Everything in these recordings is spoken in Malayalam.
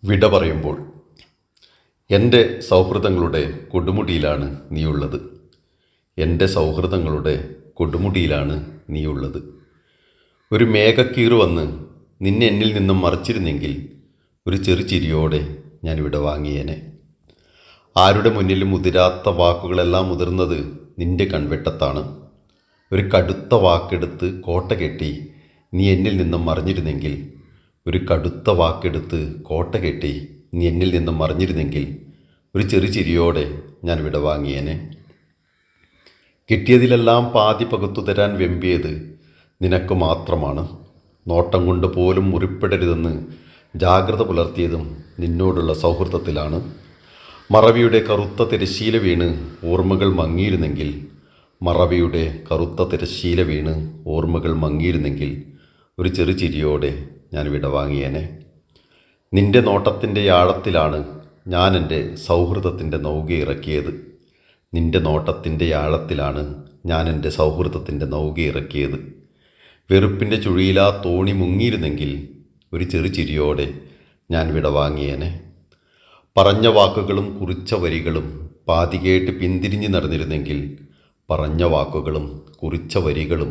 വിട പറയുമ്പോൾ എൻ്റെ സൗഹൃദങ്ങളുടെ കൊടുമുടിയിലാണ് നീയുള്ളത്. എൻ്റെ സൗഹൃദങ്ങളുടെ കൊടുമുടിയിലാണ് നീയുള്ളത്. ഒരു മേഘക്കീറ് വന്ന് നിന്നെ എന്നിൽ നിന്നും മറച്ചിരുന്നെങ്കിൽ ഒരു ചിരിയോടെ ഞാൻ വിട വാങ്ങിയേനെ. ആരുടെ മുന്നിലും മുതിരാത്ത വാക്കുകളെല്ലാം മുതിർന്നത് നിന്റെ കൺവെട്ടത്താണ്. ഒരു കടുത്ത വാക്കെടുത്ത് കോട്ട കെട്ടി നീ എന്നിൽ നിന്നും മറിഞ്ഞിരുന്നെങ്കിൽ ഒരു കടുത്ത വാക്കെടുത്ത് കോട്ട കെട്ടി നീ എന്നിൽ നിന്നും മറിഞ്ഞിരുന്നെങ്കിൽ ഒരു ചിരിയോടെ ഞാൻ വിട വാങ്ങിയേനെ. കിട്ടിയതിലെല്ലാം പാതി പകുത്തു തരാൻ വെമ്പിയത് നിനക്ക് മാത്രമാണ്. നോട്ടം കൊണ്ട് പോലും മുറിപ്പെടരുതെന്ന് ജാഗ്രത പുലർത്തിയതും നിന്നോടുള്ള സൗഹൃദത്തിലാണ്. മറവിയുടെ കറുത്ത തിരശ്ശീല വീണ് ഓർമ്മകൾ മങ്ങിയിരുന്നെങ്കിൽ മറവിയുടെ കറുത്ത തിരശ്ശീല വീണ് ഓർമ്മകൾ മങ്ങിയിരുന്നെങ്കിൽ ഒരു ചിരിയോടെ ഞാൻ വിട വാങ്ങിയേനെ. നിന്റെ നോട്ടത്തിൻ്റെ ആഴത്തിലാണ് ഞാൻ എൻ്റെ സൗഹൃദത്തിൻ്റെ നൗക ഇറക്കിയത്. നിന്റെ നോട്ടത്തിൻ്റെ ആഴത്തിലാണ് ഞാൻ എൻ്റെ സൗഹൃദത്തിൻ്റെ നൗക ഇറക്കിയത്. വെറുപ്പിൻ്റെ ചുഴിയിലാ തോണി മുങ്ങിയിരുന്നെങ്കിൽ ഒരു ചിരിയോടെ ഞാൻ വിട വാങ്ങിയേനെ. പറഞ്ഞ വാക്കുകളും കുറിച്ച വരികളും പാതി കേട്ട് പിന്തിരിഞ്ഞ് നടന്നിരുന്നെങ്കിൽ പറഞ്ഞ വാക്കുകളും കുറിച്ച വരികളും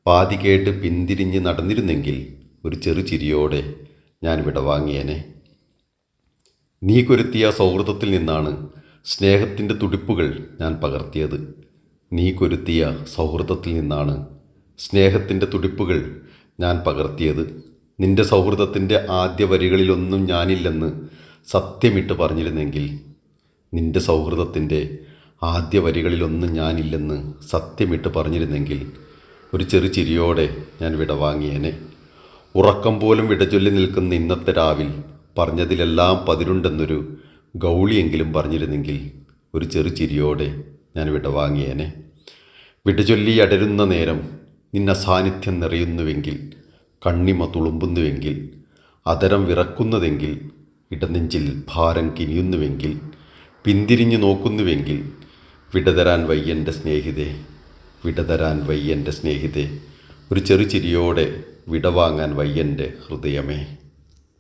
പാതി കേട്ട് പിന്തിരിഞ്ഞ് നടന്നിരുന്നെങ്കിൽ ഒരു ചിരിയോടെ ഞാൻ വിട വാങ്ങിയേനെ. നീ കൊരുത്തിയ സൗഹൃദത്തിൽ നിന്നാണ് സ്നേഹത്തിൻ്റെ തുടിപ്പുകൾ ഞാൻ പകർത്തിയത്. നീ കൊരുത്തിയ സൗഹൃദത്തിൽ നിന്നാണ് സ്നേഹത്തിൻ്റെ തുടിപ്പുകൾ ഞാൻ പകർത്തിയത്. നിന്റെ സൗഹൃദത്തിൻ്റെ ആദ്യ വരികളിലൊന്നും ഞാനില്ലെന്ന് സത്യമിട്ട് പറഞ്ഞിരുന്നെങ്കിൽ നിന്റെ സൗഹൃദത്തിൻ്റെ ആദ്യ വരികളിലൊന്നും ഞാനില്ലെന്ന് സത്യമിട്ട് പറഞ്ഞിരുന്നെങ്കിൽ ഒരു ചിരിയോടെ ഞാൻ വിട വാങ്ങിയേനെ. ഉറക്കം പോലും വിടചൊല്ലി നിൽക്കുന്ന ഇന്നത്തെ രാവിൽ പറഞ്ഞതിലെല്ലാം പതിരുണ്ടെന്നൊരു ഗൗളിയെങ്കിലും പറഞ്ഞിരുന്നെങ്കിൽ ഒരു ചിരിയോടെ ഞാൻ വിട വാങ്ങിയേനെ. വിടചൊല്ലി അടരുന്ന നേരം നിന്ന സാന്നിധ്യം നിറയുന്നുവെങ്കിൽ, കണ്ണിമ തുളുമ്പുന്നുവെങ്കിൽ, അതരം വിറക്കുന്നതെങ്കിൽ, ഇടനെഞ്ചിൽ ഭാരം കിനിയുന്നുവെങ്കിൽ, പിന്തിരിഞ്ഞു നോക്കുന്നുവെങ്കിൽ, വിടതരാൻ വയ്യൻ്റെ സ്നേഹിതേ, വിടതരാൻ വയ്യൻ്റെ സ്നേഹിതേ, ഒരു ചിരിയോടെ വിടവാങ്ങാൻ വയ്യൻ്റെ ഹൃദയമേ.